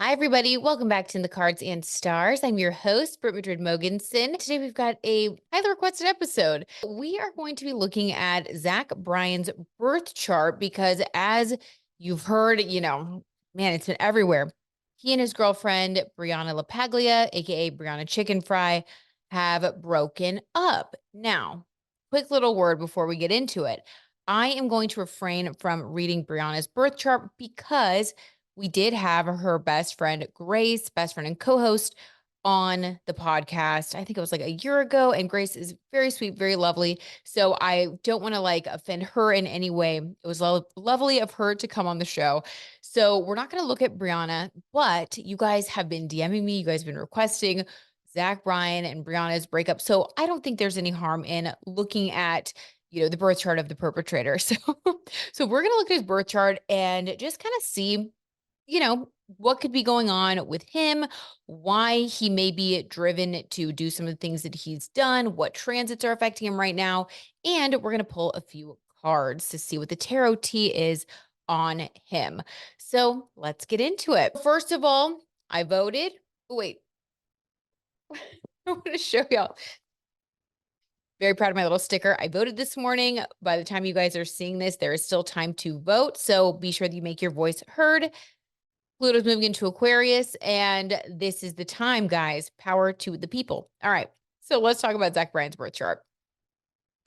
Hi, everybody. Welcome back to In the Cards and Stars. I'm your host, Britt Madrid Mogensen. Today, we've got a highly requested episode. We are going to be looking at Zach Bryan's birth chart because, as you've heard, man, it's been everywhere. He and his girlfriend, Brianna LaPaglia, aka Brianna Chicken Fry, have broken up. Now, quick little word before we get into it. I am going to refrain from reading Brianna's birth chart because we did have her best friend, Grace, best friend and co-host on the podcast. I think it was like a year ago. And Grace is very sweet, very lovely. So I don't want to offend her in any way. It was lovely of her to come on the show. So we're not going to look at Brianna, but you guys have been DMing me. You guys have been requesting Zach Bryan and Brianna's breakup. So I don't think there's any harm in looking at the birth chart of the perpetrator. So we're going to look at his birth chart and just kind of see what could be going on with him, why he may be driven to do some of the things that he's done, what transits are affecting him right now. And we're going to pull a few cards to see what the tarot tea is on him. So let's get into it. First of all, I voted. Oh, wait, I want to show y'all. Very proud of my little sticker. I voted this morning. By the time you guys are seeing this, there is still time to vote. So be sure that you make your voice heard. Pluto's moving into Aquarius, and this is the time, guys. Power to the people. All right. So let's talk about Zach Bryan's birth chart.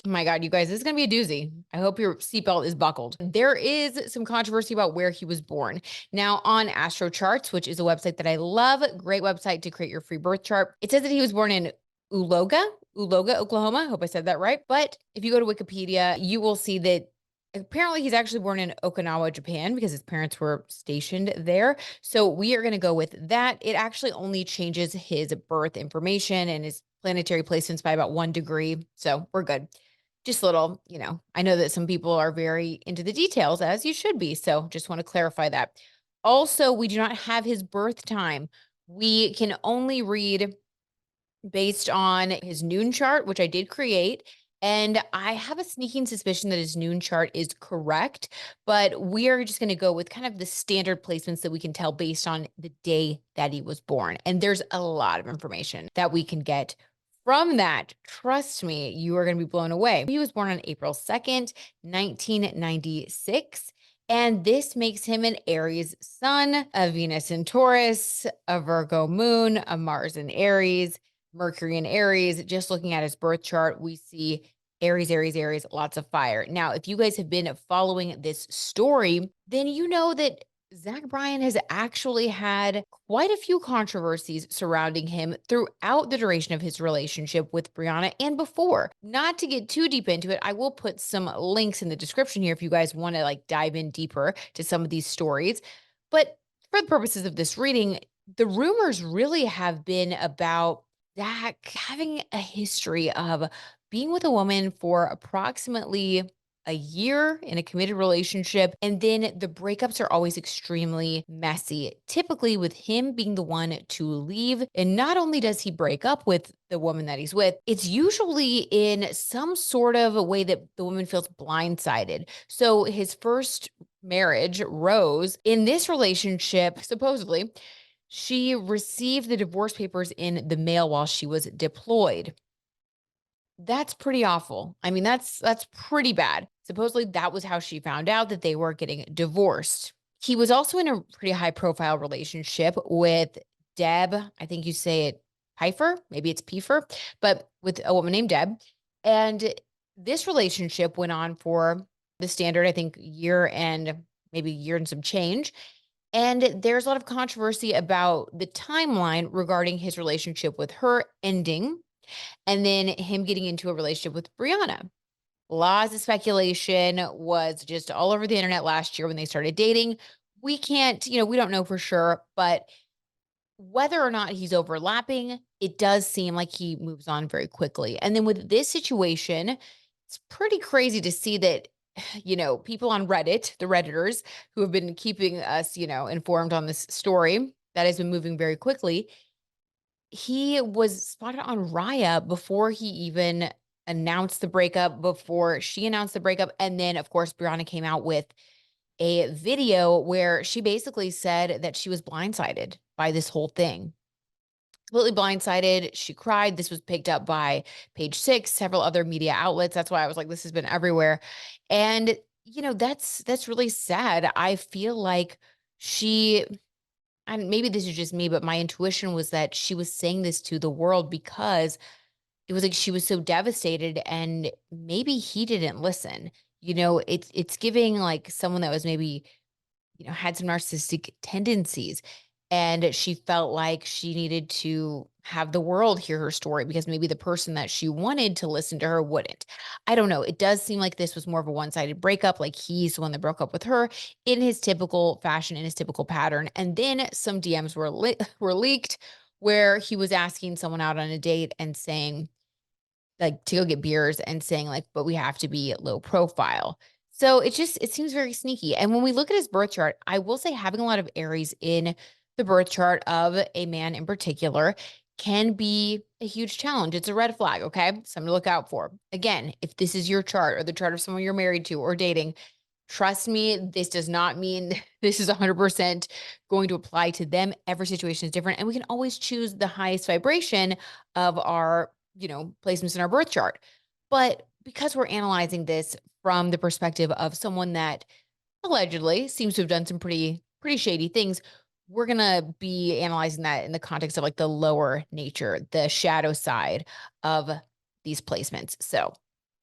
Oh my God, you guys, this is going to be a doozy. I hope your seatbelt is buckled. There is some controversy about where he was born. Now, on Astro Charts, which is a website that I love, great website to create your free birth chart, it says that he was born in Uloga, Oklahoma. Hope I said that right. But if you go to Wikipedia, you will see that apparently he's actually born in Okinawa, Japan, because his parents were stationed there. So we are going to go with that. It actually only changes his birth information and his planetary placements by about 1 degree. So we're good. Just a little, I know that some people are very into the details, as you should be. So just want to clarify that. Also, we do not have his birth time. We can only read based on his noon chart, which I did create. And I have a sneaking suspicion that his noon chart is correct, but we are just going to go with kind of the standard placements that we can tell based on the day that he was born. And there's a lot of information that we can get from that. Trust me, you are going to be blown away. He was born on April 2nd, 1996. And this makes him an Aries sun, a Venus in Taurus, a Virgo moon, a Mars in Aries, Mercury in Aries. Just looking at his birth chart, we see Aries, Aries, Aries, lots of fire. Now, if you guys have been following this story, then you know that Zach Bryan has actually had quite a few controversies surrounding him throughout the duration of his relationship with Brianna and before. Not to get too deep into it, I will put some links in the description here if you guys want to dive in deeper to some of these stories. But for the purposes of this reading, the rumors really have been about Zach having a history of being with a woman for approximately a year in a committed relationship. And then the breakups are always extremely messy, typically with him being the one to leave. And not only does he break up with the woman that he's with, it's usually in some sort of a way that the woman feels blindsided. So his first marriage, Rose, in this relationship, supposedly, she received the divorce papers in the mail while she was deployed. That's pretty awful. I mean, that's pretty bad. Supposedly that was how she found out that they were getting divorced. He was also in a pretty high profile relationship with Deb. I think you say it Pfeiffer, maybe it's Pfeiffer, but with a woman named Deb. And this relationship went on for the standard, I think, year and maybe year and some change. And there's a lot of controversy about the timeline regarding his relationship with her ending and then him getting into a relationship with Brianna. Lots of speculation was just all over the internet last year when they started dating. We can't, we don't know for sure, but whether or not he's overlapping, it does seem like he moves on very quickly. And then with this situation, it's pretty crazy to see that, people on Reddit, the Redditors who have been keeping us, informed on this story that has been moving very quickly. He was spotted on Raya before he even announced the breakup, before she announced the breakup. And then, of course, Brianna came out with a video where she basically said that she was blindsided by this whole thing. Completely blindsided. She cried. This was picked up by Page Six, several other media outlets. That's why I was like, this has been everywhere. And, that's really sad. I feel like she, and maybe this is just me, but my intuition was that she was saying this to the world because it was like she was so devastated and maybe he didn't listen. It's giving like someone that was maybe had some narcissistic tendencies. And she felt like she needed to have the world hear her story because maybe the person that she wanted to listen to her wouldn't. I don't know. It does seem like this was more of a one-sided breakup. Like he's the one that broke up with her in his typical fashion, in his typical pattern. And then some DMs were leaked where he was asking someone out on a date and saying, like, to go get beers and saying like, but we have to be low profile. So it seems very sneaky. And when we look at his birth chart, I will say having a lot of Aries in the birth chart of a man in particular can be a huge challenge. It's a red flag. Okay. Something to look out for. Again, if this is your chart or the chart of someone you're married to or dating, trust me, this does not mean this is 100% going to apply to them. Every situation is different. And we can always choose the highest vibration of our, placements in our birth chart. But because we're analyzing this from the perspective of someone that allegedly seems to have done some pretty shady things, we're going to be analyzing that in the context of like the lower nature, the shadow side of these placements. So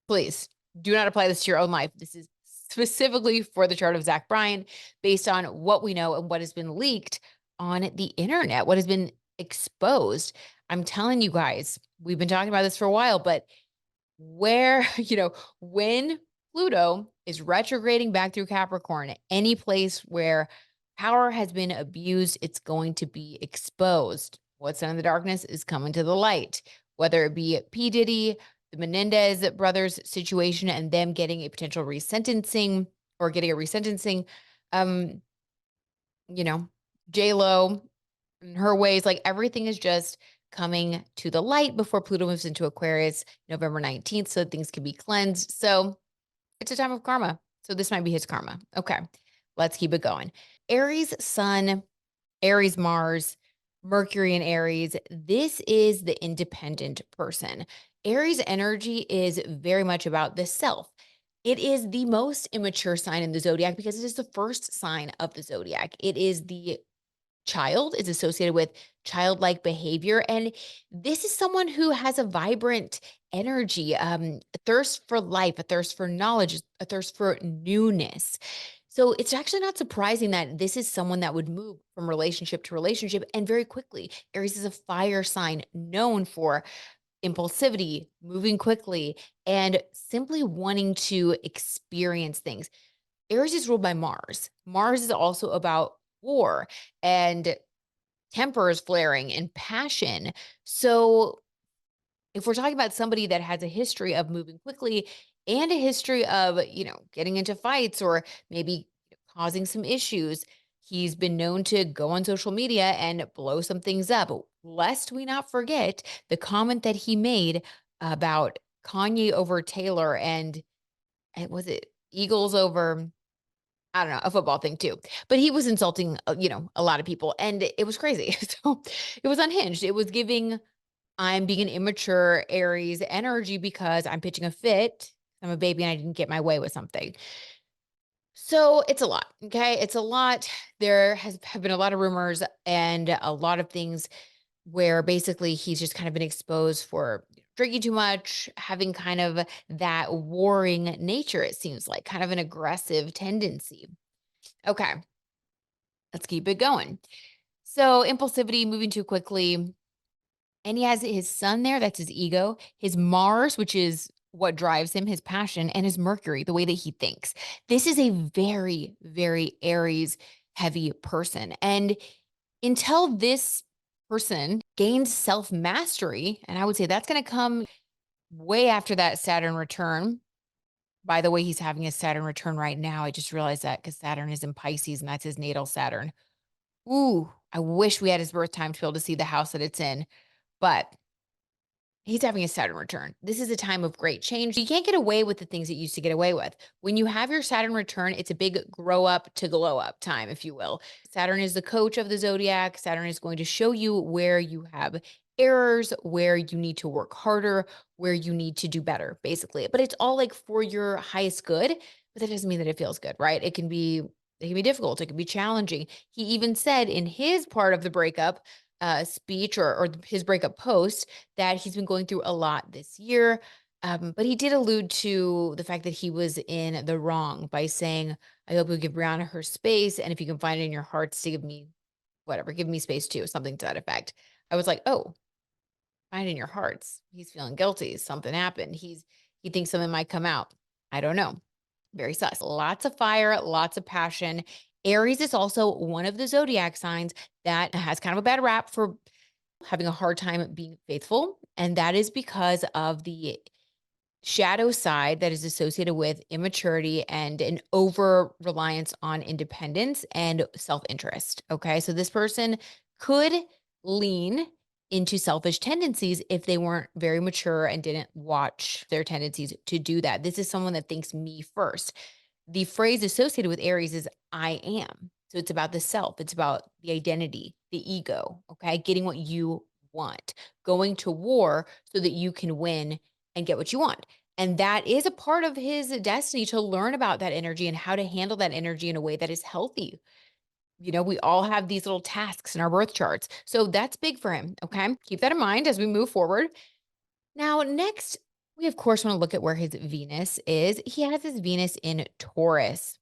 please do not apply this to your own life. This is specifically for the chart of Zach Bryan based on what we know and what has been leaked on the internet, what has been exposed. I'm telling you guys, we've been talking about this for a while, but where, when Pluto is retrograding back through Capricorn, any place where power has been abused, it's going to be exposed. What's done in the darkness is coming to the light, whether it be P. Diddy, the Menendez brothers situation, and them getting a potential resentencing or getting a resentencing. Um, J-Lo and her ways, like everything is just coming to the light before Pluto moves into Aquarius November 19th, so things can be cleansed. So it's a time of karma. So this might be his karma. Okay, let's keep it going. Aries Sun, Aries Mars, Mercury in Aries. This is the independent person. Aries energy is very much about the self. It is the most immature sign in the zodiac because it is the first sign of the zodiac. It is the child, is associated with childlike behavior. And this is someone who has a vibrant energy, a thirst for life, a thirst for knowledge, a thirst for newness. So it's actually not surprising that this is someone that would move from relationship to relationship and very quickly. Aries is a fire sign known for impulsivity, moving quickly, and simply wanting to experience things. Aries is ruled by Mars. Mars is also about war and tempers flaring and passion. So if we're talking about somebody that has a history of moving quickly and a history of, getting into fights or maybe causing some issues, he's been known to go on social media and blow some things up. Lest we not forget the comment that he made about Kanye over Taylor and was it Eagles over, I don't know, a football thing too. But he was insulting, a lot of people and it was crazy. So it was unhinged. It was giving, I'm being an immature Aries energy because I'm pitching a fit. I'm a baby and I didn't get my way with something. So it's a lot. Okay. It's a lot. There have been a lot of rumors and a lot of things where basically he's just kind of been exposed for drinking too much, having kind of that warring nature, it seems like, kind of an aggressive tendency. Okay, let's keep it going. So impulsivity, moving too quickly. And he has his sun there, that's his ego, his Mars, which is what drives him, his passion, and his Mercury, the way that he thinks. This is a very, very Aries heavy person. And until this person gains self mastery, and I would say that's going to come way after that Saturn return. By the way, he's having a Saturn return right now. I just realized that because Saturn is in Pisces and that's his natal Saturn. Ooh, I wish we had his birth time to be able to see the house that it's in. But He's having a Saturn return. This is a time of great change. You can't get away with the things that you used to get away with. When you have your Saturn return, it's a big grow up to glow up time, if you will. Saturn is the coach of the zodiac. Saturn is going to show you where you have errors, where you need to work harder, where you need to do better, basically. But it's all like for your highest good, but that doesn't mean that it feels good, right? It can be difficult. It can be challenging. He even said in his part of the breakup speech or his breakup post that he's been going through a lot this year. But he did allude to the fact that he was in the wrong by saying, I hope you give Brianna her space. And if you can find it in your hearts to give me whatever, give me space too, something to that effect. I was like, oh, find it in your hearts. He's feeling guilty. Something happened. He thinks something might come out. I don't know. Very sus. Lots of fire, lots of passion. Aries is also one of the zodiac signs that has kind of a bad rap for having a hard time being faithful. And that is because of the shadow side that is associated with immaturity and an over reliance on independence and self interest. Okay. So this person could lean into selfish tendencies if they weren't very mature and didn't watch their tendencies to do that. This is someone that thinks me first. The phrase associated with Aries is I am. So it's about the self, it's about the identity, the ego, okay? Getting what you want, going to war so that you can win and get what you want. And that is a part of his destiny to learn about that energy and how to handle that energy in a way that is healthy. We all have these little tasks in our birth charts. So that's big for him, okay? Keep that in mind as we move forward. Now, next, we of course want to look at where his Venus is. He has his Venus in Taurus.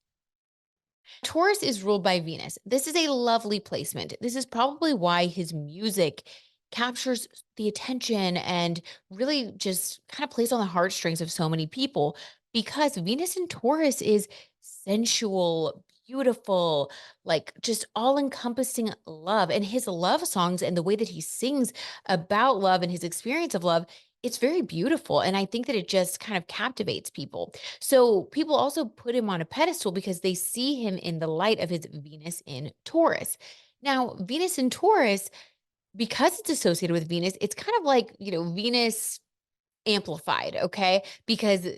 Taurus is ruled by Venus. This is a lovely placement. This is probably why his music captures the attention and really just kind of plays on the heartstrings of so many people because Venus in Taurus is sensual, beautiful, like just all encompassing love. And his love songs and the way that he sings about love and his experience of love, it's very beautiful. And I think that it just kind of captivates people. So people also put him on a pedestal because they see him in the light of his Venus in Taurus. Now, Venus in Taurus, because it's associated with Venus, it's kind of like, Venus amplified, okay? Because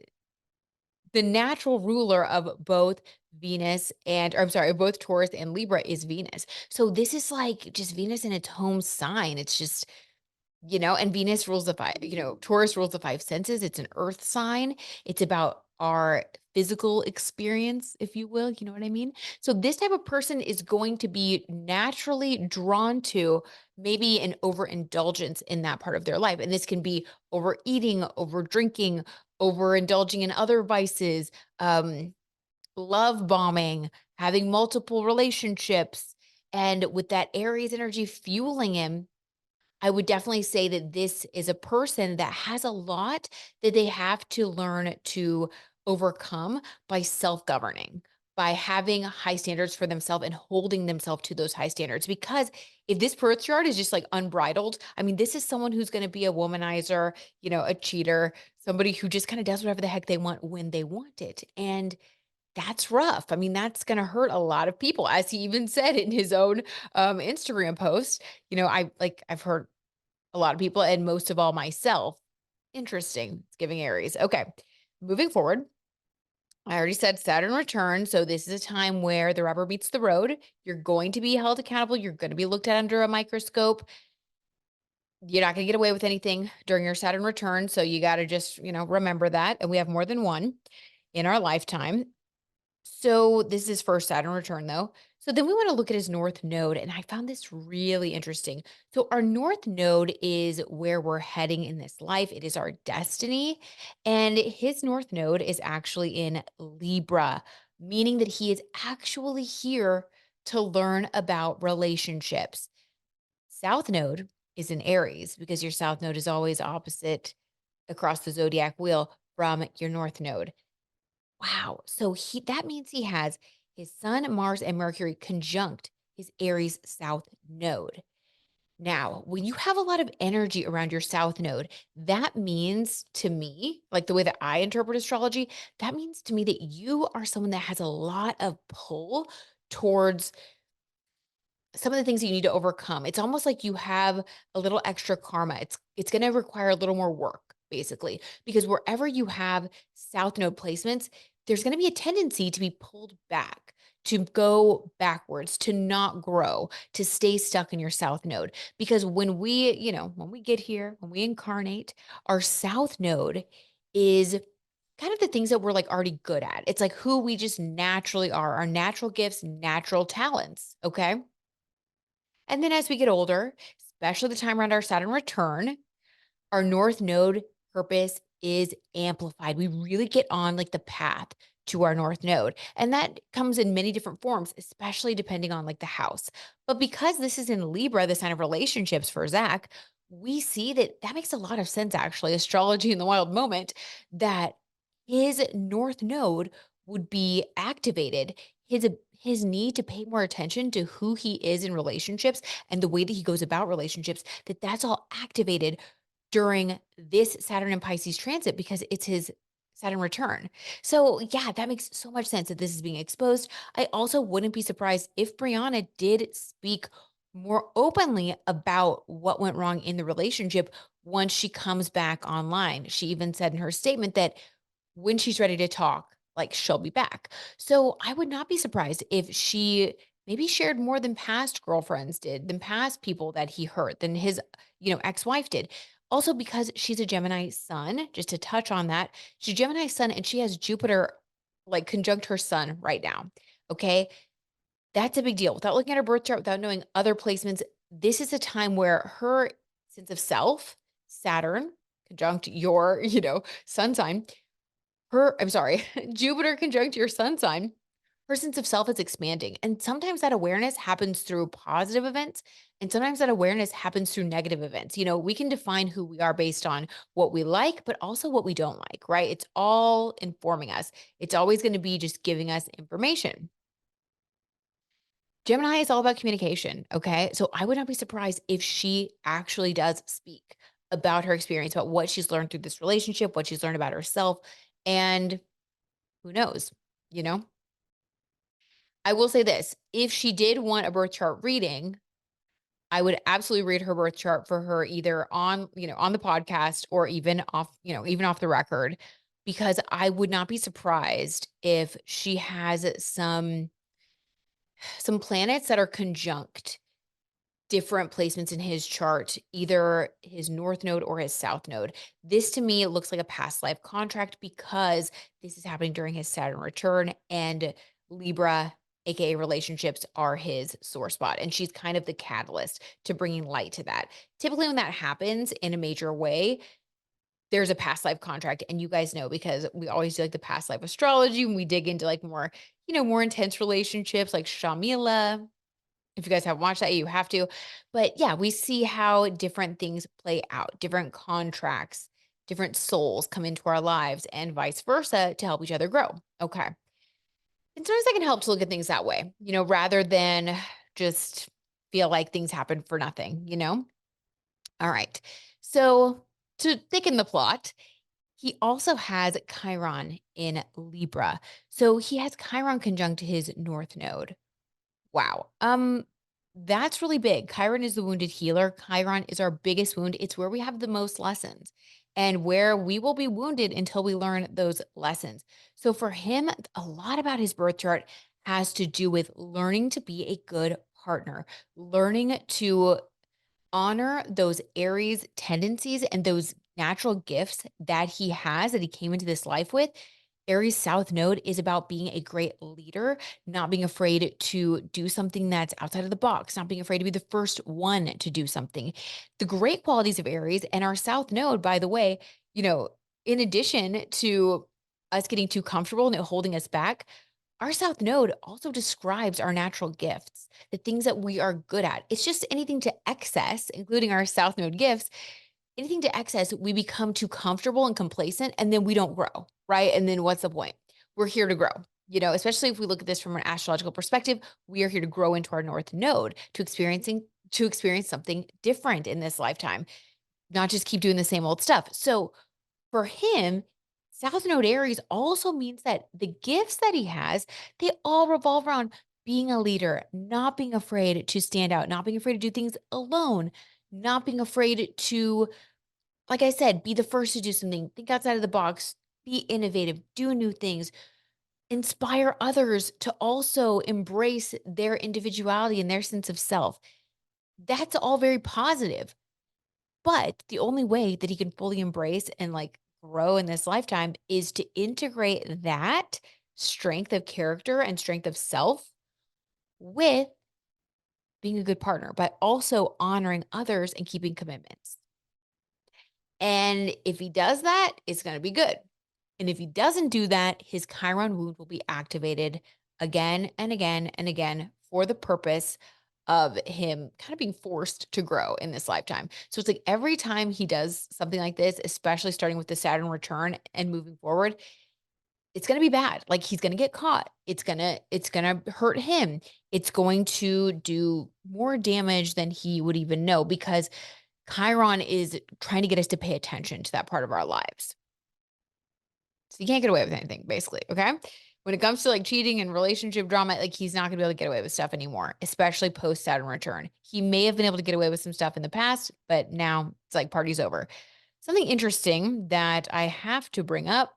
the natural ruler of both Venus and, or I'm sorry, both Taurus and Libra is Venus. So this is like just Venus in its home sign. It's just and Venus rules the five, Taurus rules the five senses. It's an earth sign. It's about our physical experience, if you will. You know what I mean? So this type of person is going to be naturally drawn to maybe an overindulgence in that part of their life. And this can be overeating, over drinking, overindulging in other vices, love bombing, having multiple relationships. And with that Aries energy fueling him, I would definitely say that this is a person that has a lot that they have to learn to overcome by self-governing, by having high standards for themselves and holding themselves to those high standards. Because if this birth chart is just like unbridled, I mean, this is someone who's going to be a womanizer, a cheater, somebody who just kind of does whatever the heck they want when they want it. And that's rough. I mean, that's going to hurt a lot of people, as he even said in his own Instagram post. I've heard a lot of people and most of all myself. Interesting. It's giving Aries. Okay. Moving forward. I already said Saturn return. So this is a time where the rubber meets the road. You're going to be held accountable. You're going to be looked at under a microscope. You're not going to get away with anything during your Saturn return. So you got to just, remember that. And we have more than one in our lifetime. So this is his first Saturn return, though. So then we want to look at his North Node, and I found this really interesting. So our North Node is where we're heading in this life. It is our destiny, and his North Node is actually in Libra, meaning that he is actually here to learn about relationships. South Node is in Aries because your South Node is always opposite across the zodiac wheel from your North Node. Wow. So that means he has his Sun, Mars, and Mercury conjunct his Aries South node. Now, when you have a lot of energy around your South node, that means to me, like the way that I interpret astrology, that means to me that you are someone that has a lot of pull towards some of the things that you need to overcome. It's almost like you have a little extra karma. It's going to require a little more work, basically, because wherever you have south node placements, there's going to be a tendency to be pulled back, to go backwards, to not grow, to stay stuck in your south node. Because when we get here, when we incarnate, our south node is kind of the things that we're like already good at. It's like who we just naturally are, our natural gifts, natural talents. Okay. And then as we get older, especially the time around our Saturn return, our North Node purpose is amplified. We really get on like the path to our North Node. And that comes in many different forms, especially depending on like the house. But because this is in Libra, the sign of relationships for Zach, we see that that makes a lot of sense, actually. Astrology in the wild moment, that his North Node would be activated. His need to pay more attention to who he is in relationships and the way that he goes about relationships, that's all activated during this Saturn and Pisces transit because it's his Saturn return. So, yeah, that makes so much sense that this is being exposed. I also wouldn't be surprised if Brianna did speak more openly about what went wrong in the relationship once she comes back online. She even said in her statement that when she's ready to talk, like she'll be back. So I would not be surprised if she maybe shared more than past girlfriends did, than past people that he hurt, than his, ex-wife did. Also, because she's a Gemini sun, just to touch on that, she's a Gemini sun and she has Jupiter like conjunct her sun right now. Okay. That's a big deal. Without looking at her birth chart, without knowing other placements, this is a time where her sense of self, Saturn conjunct your, sun sign, I'm sorry, Jupiter conjunct your sun sign, her sense of self is expanding. And sometimes that awareness happens through positive events. And sometimes that awareness happens through negative events. We can define who we are based on what we like, but also what we don't like, right? It's all informing us. It's always going to be just giving us information. Gemini is all about communication. Okay. So I would not be surprised if she actually does speak about her experience, about what she's learned through this relationship, what she's learned about herself. And who knows, you know? I will say this, if she did want a birth chart reading, I would absolutely read her birth chart for her either on the podcast or even off the record, because I would not be surprised if she has some planets that are conjunct different placements in his chart, either his north node or his south node. This to me, it looks like a past life contract because this is happening during his Saturn return and Libra, aka relationships, are his sore spot. And she's kind of the catalyst to bringing light to that. Typically, when that happens in a major way, there's a past life contract. And you guys know because we always do like the past life astrology when we dig into like more, more intense relationships like Shamila. If you guys haven't watched that, you have to. But yeah, we see how different things play out, different contracts, different souls come into our lives and vice versa to help each other grow. Okay. And sometimes that can help to look at things that way, rather than just feel like things happen for nothing. All right. So to thicken the plot, he also has Chiron in Libra. So he has Chiron conjunct his North Node. Wow. That's really big. Chiron is the wounded healer. Chiron is our biggest wound. It's where we have the most lessons and where we will be wounded until we learn those lessons. So for him, a lot about his birth chart has to do with learning to be a good partner, learning to honor those Aries tendencies and those natural gifts that he has, that he came into this life with. Aries South Node is about being a great leader, not being afraid to do something that's outside of the box, not being afraid to be the first one to do something. The great qualities of Aries and our South Node, by the way, in addition to us getting too comfortable and it holding us back, our South Node also describes our natural gifts, the things that we are good at. It's just anything to excess, including our South Node gifts, anything to excess, we become too comfortable and complacent and then we don't grow, right? And then what's the point? We're here to grow, especially if we look at this from an astrological perspective, we are here to grow into our North Node, to experience something different in this lifetime, not just keep doing the same old stuff. So for him, South Node Aries also means that the gifts that he has, they all revolve around being a leader, not being afraid to stand out, not being afraid to do things alone, not being afraid to, like I said, be the first to do something, think outside of the box, be innovative, do new things, inspire others to also embrace their individuality and their sense of self. That's all very positive. But the only way that he can fully embrace and like grow in this lifetime is to integrate that strength of character and strength of self with being a good partner, but also honoring others and keeping commitments. And if he does that, it's going to be good. And if he doesn't do that, his Chiron wound will be activated again and again and again for the purpose of him kind of being forced to grow in this lifetime. So it's like every time he does something like this, especially starting with the Saturn return and moving forward, it's going to be bad. Like he's going to get caught. It's going to hurt him. It's going to do more damage than he would even know because Chiron is trying to get us to pay attention to that part of our lives. So you can't get away with anything, basically. Okay. When it comes to like cheating and relationship drama, like he's not gonna be able to get away with stuff anymore, especially post Saturn return. He may have been able to get away with some stuff in the past, but now it's like party's over. Something interesting that I have to bring up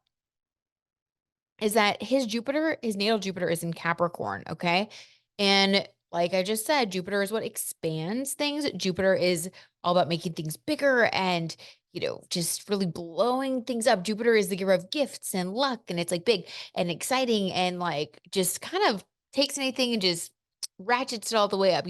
is that his natal Jupiter is in Capricorn, okay? And like I just said, Jupiter is what expands things. Jupiter is all about making things bigger and, just really blowing things up. Jupiter is the giver of gifts and luck, and it's like big and exciting and like just kind of takes anything and just ratchets it all the way up.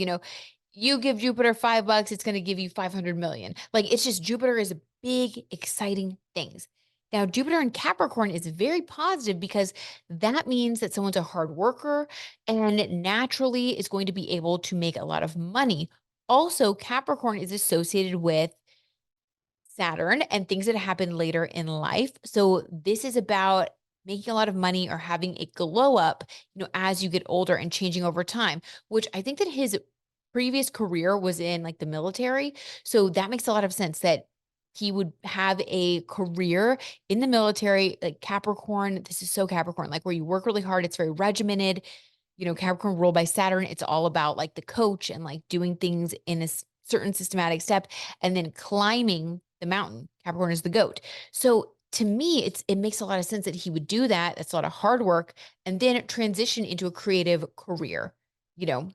You give Jupiter $5, it's going to give you 500 million. Like it's just Jupiter is big, exciting things. Now, Jupiter in Capricorn is very positive because that means that someone's a hard worker and naturally is going to be able to make a lot of money. Also, Capricorn is associated with Saturn and things that happen later in life. So, this is about making a lot of money or having a glow up, as you get older and changing over time, which I think that his previous career was in like the military. So, that makes a lot of sense that he would have a career in the military, like Capricorn. This is so Capricorn, like where you work really hard. It's very regimented. Capricorn ruled by Saturn. It's all about like the coach and like doing things in a certain systematic step and then climbing the mountain. Capricorn is the goat. So to me, it makes a lot of sense that he would do that. That's a lot of hard work and then transition into a creative career, you know?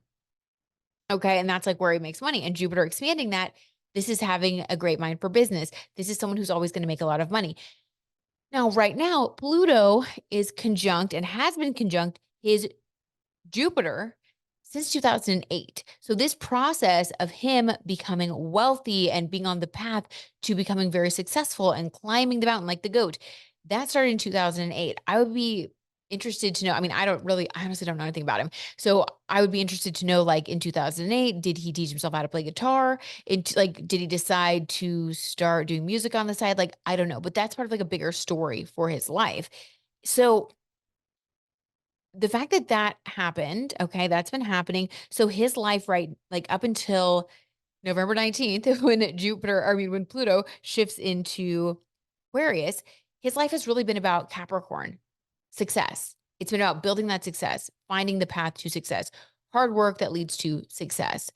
Okay. And that's like where he makes money. And Jupiter expanding that, this is having a great mind for business. This is someone who's always going to make a lot of money. Now, right now, Pluto is conjunct and has been conjunct his Jupiter since 2008. So this process of him becoming wealthy and being on the path to becoming very successful and climbing the mountain like the goat, that started in 2008. I would be interested to know. I mean, I honestly don't know anything about him. So I would be interested to know, like in 2008, did he teach himself how to play guitar? Did he decide to start doing music on the side? Like, I don't know, but that's part of like a bigger story for his life. So the fact that that happened, okay, that's been happening. So his life, right, like up until November 19th, when Pluto shifts into Aquarius, his life has really been about Capricorn success. It's been about building that success, finding the path to success, hard work that leads to success.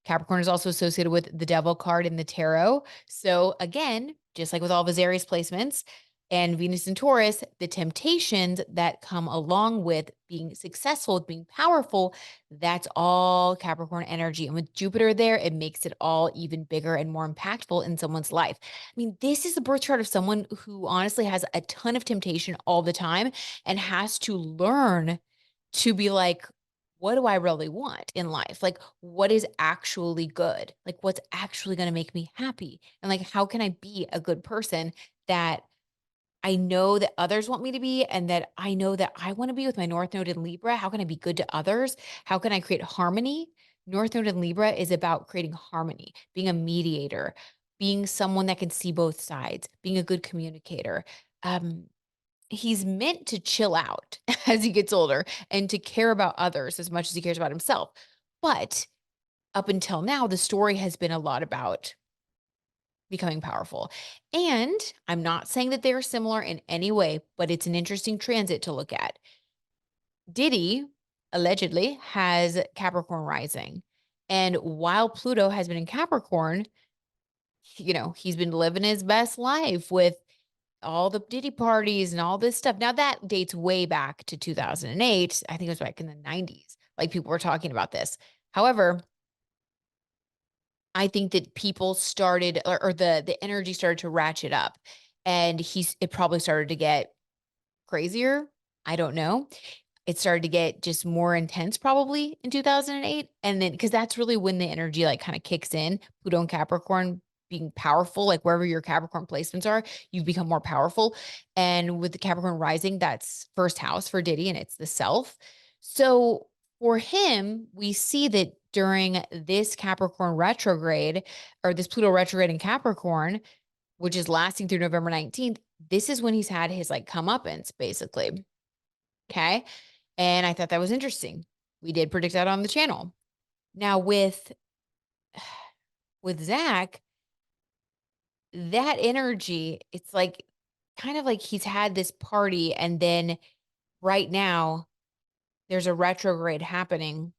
Capricorn is also associated with the devil card in the tarot. So again, just like with all of his Aries placements and Venus and Taurus, the temptations that come along with being successful, with being powerful, that's all Capricorn energy. And with Jupiter there, it makes it all even bigger and more impactful in someone's life. I mean, this is the birth chart of someone who honestly has a ton of temptation all the time and has to learn to be like, what do I really want in life? Like, what is actually good? Like, what's actually going to make me happy? And like, how can I be a good person that I know that others want me to be and that I know that I want to be with my North Node in Libra? How can I be good to others? How can I create harmony? North Node in Libra is about creating harmony, being a mediator, being someone that can see both sides, being a good communicator. He's meant to chill out as he gets older and to care about others as much as he cares about himself. But up until now, the story has been a lot about becoming powerful. And I'm not saying that they're similar in any way, but it's an interesting transit to look at. Diddy allegedly has Capricorn rising. And while Pluto has been in Capricorn, he's been living his best life with all the Diddy parties and all this stuff. Now that dates way back to 2008. I think it was back in the 90s. Like people were talking about this. However, I think that people started or the energy started to ratchet up, and it probably started to get crazier. I don't know. It started to get just more intense probably in 2008. And then, because that's really when the energy like kind of kicks in. Pluto and Capricorn being powerful, like wherever your Capricorn placements are, you become more powerful. And with the Capricorn rising, that's first house for Diddy, and it's the self. So for him, we see that during this Capricorn retrograde, or this Pluto retrograde in Capricorn, which is lasting through November 19th, this is when he's had his like comeuppance, basically. Okay. And I thought that was interesting. We did predict that on the channel. Now with Zach, that energy, it's like kind of like he's had this party, and then right now there's a retrograde happening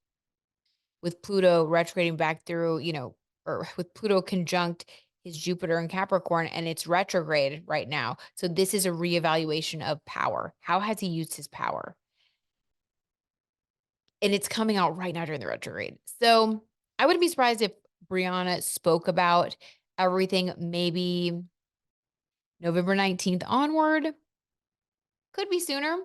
with Pluto retrograding back through, or with Pluto conjunct his Jupiter in Capricorn, and it's retrograde right now. So this is a reevaluation of power. How has he used his power? And it's coming out right now during the retrograde. So I wouldn't be surprised if Brianna spoke about everything maybe November 19th onward. Could be sooner,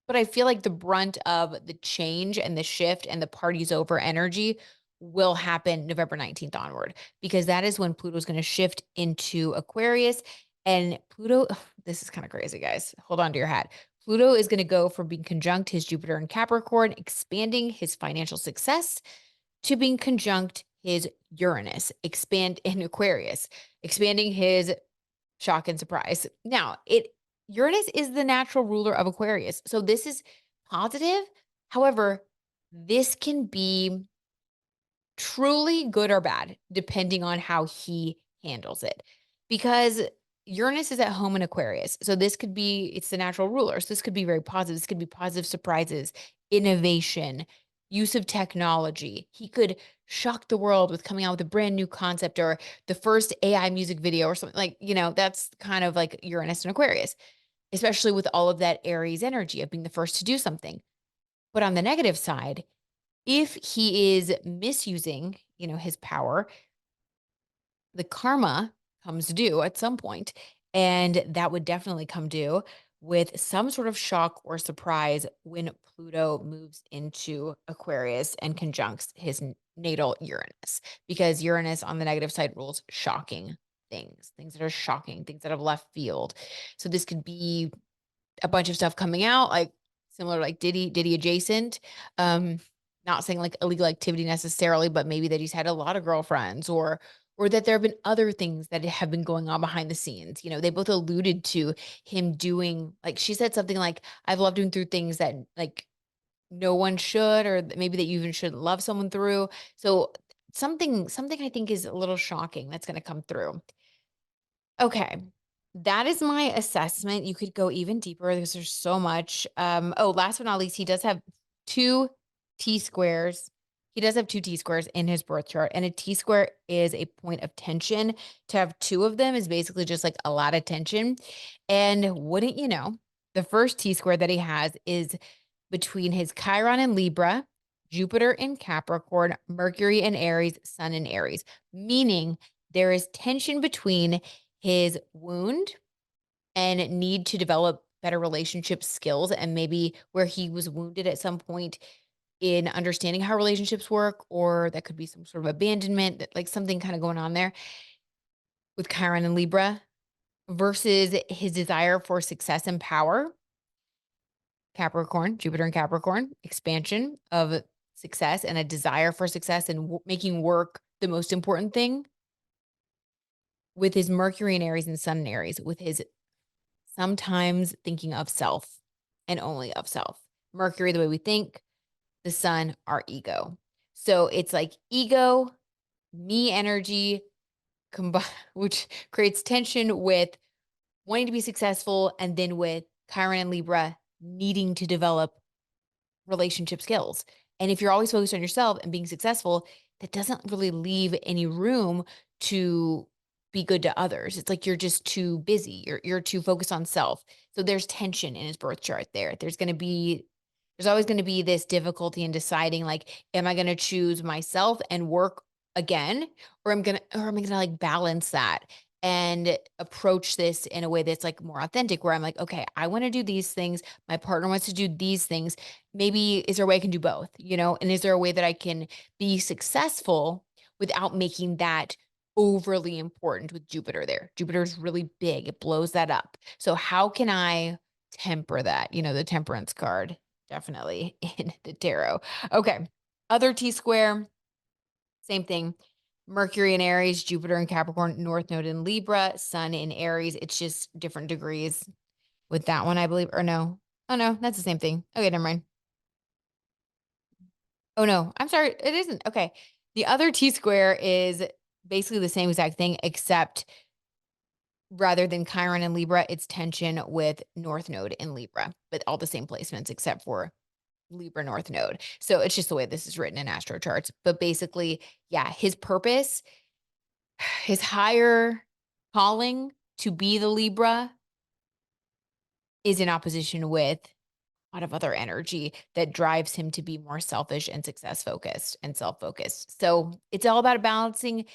but I feel like the brunt of the change and the shift and the party's over energy will happen November 19th onward, because that is when Pluto's going to shift into Aquarius. And Pluto, this is kind of crazy, guys. Hold on to your hat. Pluto is going to go from being conjunct his Jupiter in Capricorn, expanding his financial success, to being conjunct his Uranus, expand in Aquarius, expanding his shock and surprise. Now, Uranus is the natural ruler of Aquarius. So this is positive. However, this can be truly good or bad, depending on how he handles it. Because Uranus is at home in Aquarius. So it's the natural ruler. So this could be very positive. This could be positive surprises, innovation, use of technology. He could shock the world with coming out with a brand new concept or the first AI music video or something like, that's kind of like Uranus and Aquarius, especially with all of that Aries energy of being the first to do something. But on the negative side, if he is misusing, his power, the karma comes due at some point, and that would definitely come due with some sort of shock or surprise when Pluto moves into Aquarius and conjuncts his natal Uranus, because Uranus on the negative side rules shocking things that are shocking, things that have left field. So this could be a bunch of stuff coming out, like similar, like Diddy adjacent. Not saying like illegal activity necessarily, but maybe that he's had a lot of girlfriends, or that there have been other things that have been going on behind the scenes. They both alluded to him doing, like she said something like, I've loved him through things that like no one should, or maybe that you even shouldn't love someone through. So something I think is a little shocking that's going to come through. Okay. That is my assessment. You could go even deeper because there's so much. Last but not least, he does have two T-squares. He does have two T-squares in his birth chart, and a T-square is a point of tension. To have two of them is basically just like a lot of tension. And wouldn't you know, the first T-square that he has is between his Chiron in Libra, Jupiter in Capricorn, Mercury in Aries, Sun in Aries, meaning there is tension between his wound and need to develop better relationship skills, and maybe where he was wounded at some point in understanding how relationships work, or that could be some sort of abandonment, like something kind of going on there with Chiron and Libra, versus his desire for success and power. Capricorn, Jupiter and Capricorn, expansion of success and a desire for success and making work the most important thing, with his Mercury in Aries and Sun in Aries, with his sometimes thinking of self and only of self. Mercury, the way we think, the Sun, our ego. So it's like ego, me energy, which creates tension with wanting to be successful, and then with Chiron and Libra needing to develop relationship skills. And if you're always focused on yourself and being successful, that doesn't really leave any room to be good to others. It's like you're just too busy. You're too focused on self. So there's tension in his birth chart there. There's always going to be this difficulty in deciding, like, am I going to choose myself and work again, or am I going to like balance that and approach this in a way that's like more authentic, where I'm like, okay, I want to do these things. My partner wants to do these things. Maybe is there a way I can do both, and is there a way that I can be successful without making that overly important with Jupiter there? Jupiter is really big. It blows that up. So how can I temper that? The temperance card, definitely in the tarot. Okay. Other T square, same thing. Mercury in Aries, Jupiter in Capricorn, North Node in Libra, Sun in Aries. It's just different degrees with that one, I believe. Or no. Oh, no, that's the same thing. Okay, never mind. Oh, no, I'm sorry. It isn't. Okay. The other T square is basically the same exact thing, except rather than Chiron in Libra, it's tension with North Node in Libra, but all the same placements except for Libra North Node. So it's just the way this is written in astro charts. But basically, yeah, his purpose, his higher calling to be the Libra is in opposition with a lot of other energy that drives him to be more selfish and success focused and self focused. So it's all about balancing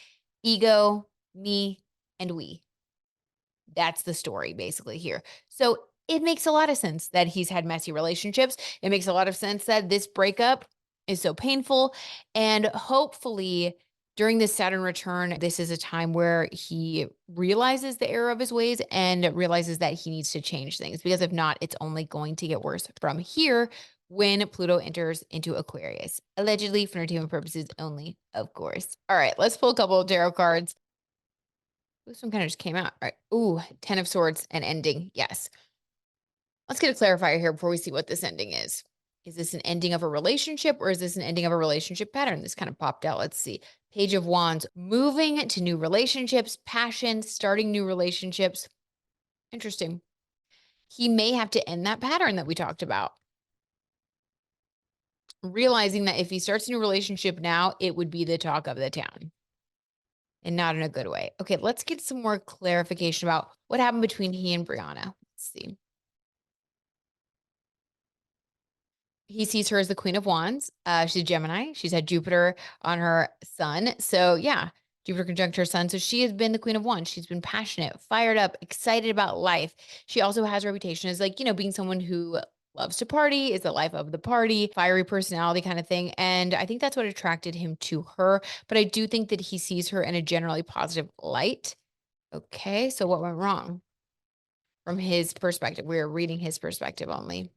ego, me, and we. That's the story basically here. So it makes a lot of sense that he's had messy relationships. It makes a lot of sense that this breakup is so painful. And hopefully, during this Saturn return, this is a time where he realizes the error of his ways and realizes that he needs to change things, because if not, it's only going to get worse from here when Pluto enters into Aquarius. Allegedly, for entertainment purposes only, of course. All right, let's pull a couple of tarot cards. This one kind of just came out. All right. Ooh, 10 of Swords and ending. Yes. Let's get a clarifier here before we see what this ending is. Is this an ending of a relationship, or is this an ending of a relationship pattern? This kind of popped out. Let's see. Page of Wands, moving to new relationships, passion, starting new relationships. Interesting. He may have to end that pattern that we talked about. Realizing that if he starts a new relationship now, it would be the talk of the town. And not in a good way. Okay, let's get some more clarification about what happened between he and Brianna. Let's see. He sees her as the Queen of Wands. She's a Gemini. She's had Jupiter on her sun. So yeah, Jupiter conjunct her sun. So she has been the Queen of Wands. She's been passionate, fired up, excited about life. She also has a reputation as like, being someone who loves to party, is the life of the party, fiery personality kind of thing. And I think that's what attracted him to her. But I do think that he sees her in a generally positive light. Okay, so what went wrong from his perspective? We're reading his perspective only.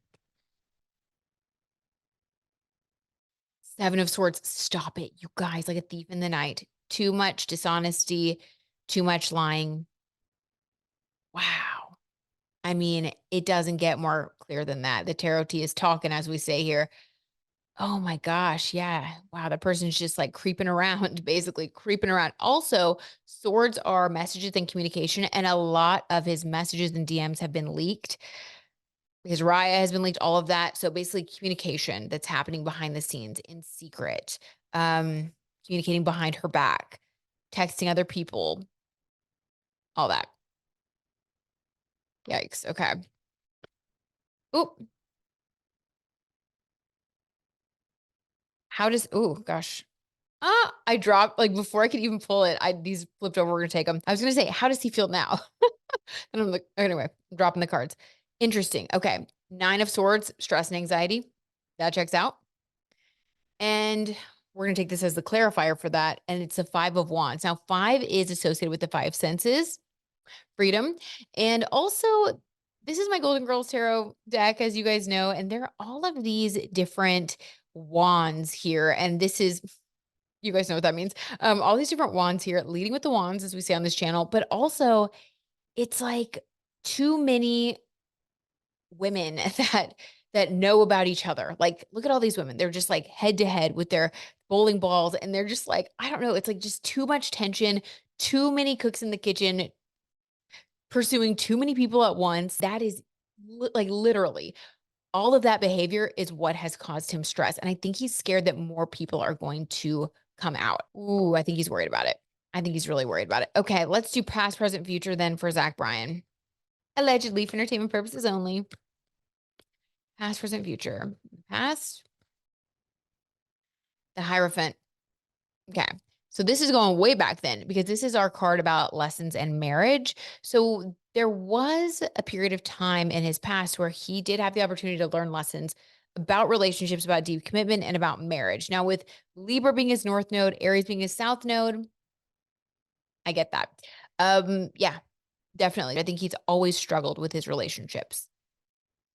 Seven of Swords. Stop it, you guys, like a thief in the night. Too much dishonesty, too much lying. Wow. I mean, it doesn't get more clear than that. The tarot tea is talking, as we say here. Oh my gosh. Yeah. Wow. The person's just like creeping around, basically creeping around. Also, swords are messages and communication, and a lot of his messages and DMs have been leaked. His Raya has been leaked, all of that. So basically communication that's happening behind the scenes in secret, communicating behind her back, texting other people, all that. Yikes. Okay. Oop. Oh gosh. I dropped, like, before I could even pull it, these flipped over, we're gonna take them. I was gonna say, how does he feel now? And I'm like, anyway, I'm dropping the cards. Interesting. Okay. 9 of Swords, stress and anxiety. That checks out. And we're going to take this as the clarifier for that. And it's a 5 of Wands. Now, 5 is associated with the 5 senses, freedom. And also, this is my Golden Girls Tarot deck, as you guys know. And there are all of these different wands here. And this is, you guys know what that means. All these different wands here, leading with the wands, as we say on this channel. But also, it's like too many women that know about each other. Like, look at all these women. They're just like head to head with their bowling balls. And they're just like, I don't know. It's like just too much tension, too many cooks in the kitchen, pursuing too many people at once. That is like literally all of that behavior is what has caused him stress. And I think he's scared that more people are going to come out. Ooh, I think he's worried about it. I think he's really worried about it. Okay, let's do past, present, future then for Zach Bryan. Allegedly for entertainment purposes only. Past, present, future. Past, the Hierophant. Okay. So this is going way back then because this is our card about lessons and marriage. So there was a period of time in his past where he did have the opportunity to learn lessons about relationships, about deep commitment, and about marriage. Now, with Libra being his north node, Aries being his south node, I get that. Yeah, definitely. I think he's always struggled with his relationships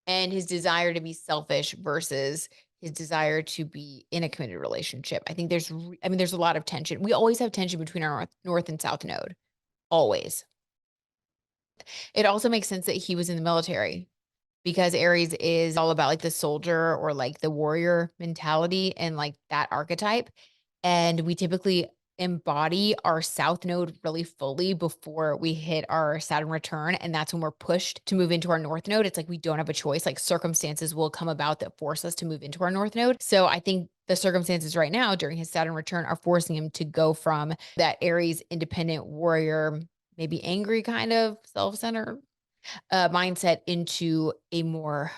and his desire to be selfish versus his desire to be in a committed relationship. I think there's a lot of tension. We always have tension between our north and south node, always. It also makes sense that he was in the military because Aries is all about like the soldier or like the warrior mentality and like that archetype. And we typically embody our south node really fully before we hit our Saturn return. And that's when we're pushed to move into our north node. It's like we don't have a choice. Like circumstances will come about that force us to move into our north node. So I think the circumstances right now during his Saturn return are forcing him to go from that Aries independent warrior, maybe angry kind of self-centered mindset into a more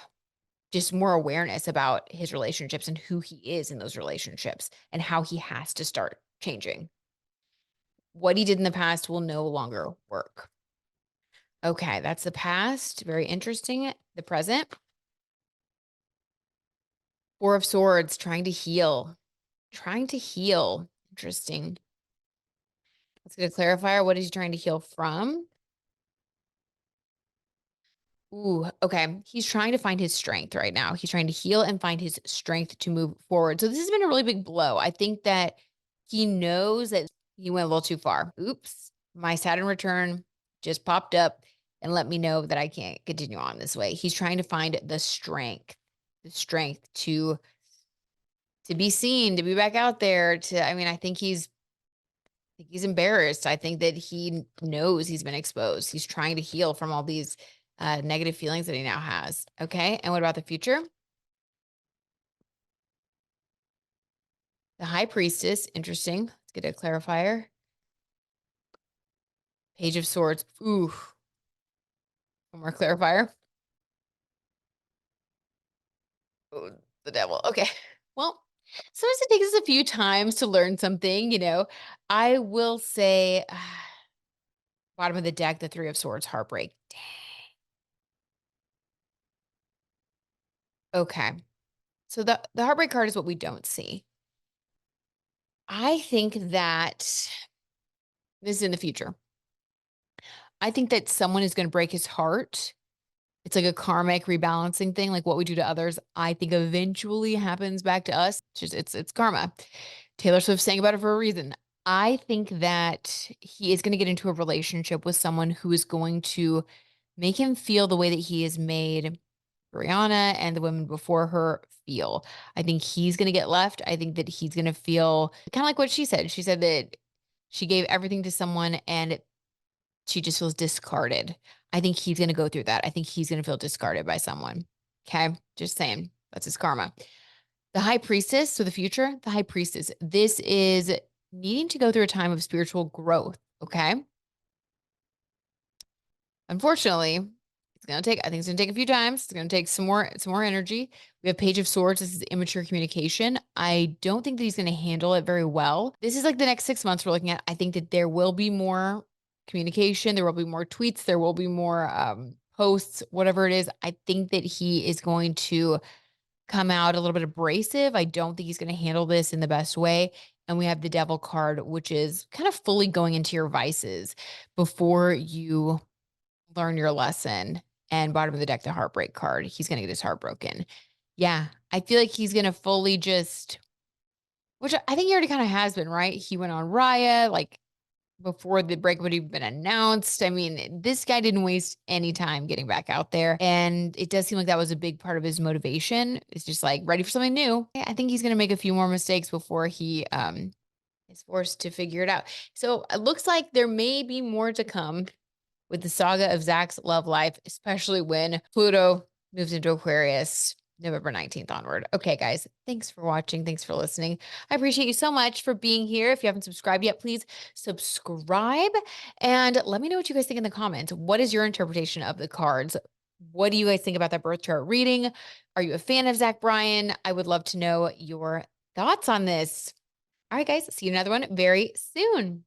awareness about his relationships and who he is in those relationships and how he has to start changing. What he did in the past will no longer work. Okay, that's the past. Very interesting. The present. Four of Swords, trying to heal. Trying to heal. Interesting. Let's get a clarifier. What is he trying to heal from? Ooh, okay. He's trying to find his strength right now. He's trying to heal and find his strength to move forward. So this has been a really big blow. I think that he knows that he went a little too far. Oops, my Saturn return just popped up and let me know that I can't continue on this way. He's trying to find the strength to be seen, to be back out there. I think he's embarrassed. I think that he knows he's been exposed. He's trying to heal from all these negative feelings that he now has. Okay. And what about the future? The High Priestess. Interesting. Let's get a clarifier. Page of Swords. Ooh. One more clarifier. Oh, the Devil. Okay. Well, sometimes it takes us a few times to learn something. I will say, bottom of the deck, the Three of Swords, heartbreak. Dang. Okay. So the heartbreak card is what we don't see. I think that this is in the future. I think that someone is going to break his heart. It's like a karmic rebalancing thing, like what we do to others, I think eventually happens back to us. It's karma. Taylor Swift sang about it for a reason. I think that he is going to get into a relationship with someone who is going to make him feel the way that he has made Brianna and the women before her feel. I think he's going to get left. I think that he's going to feel kind of like what she said. She said that she gave everything to someone and she just feels discarded. I think he's going to go through that. I think he's going to feel discarded by someone. Okay. Just saying. That's his karma. The High Priestess. So the future, the High Priestess. This is needing to go through a time of spiritual growth. Okay. Unfortunately, I think it's going to take a few times. It's going to take some more energy. We have Page of Swords. This is immature communication. I don't think that he's going to handle it very well. This is like the next 6 months we're looking at. I think that there will be more communication. There will be more tweets. There will be more posts, whatever it is. I think that he is going to come out a little bit abrasive. I don't think he's going to handle this in the best way. And we have the Devil card, which is kind of fully going into your vices before you learn your lesson. And bottom of the deck, the heartbreak card. He's going to get his heart broken. Yeah. I feel like he's going to fully which I think he already kind of has been, right? He went on Raya, like before the break would have been announced. I mean, this guy didn't waste any time getting back out there. And it does seem like that was a big part of his motivation. It's just like ready for something new. I think he's going to make a few more mistakes before he is forced to figure it out. So it looks like there may be more to come with the saga of Zach's love life, especially when Pluto moves into Aquarius. November 19th onward. Okay, guys, thanks for watching. Thanks for listening. I appreciate you so much for being here. If you haven't subscribed yet, please subscribe and let me know what you guys think in the comments. What is your interpretation of the cards? What do you guys think about that birth chart reading? Are you a fan of Zach Bryan? I would love to know your thoughts on this. All right, guys, see you in another one very soon.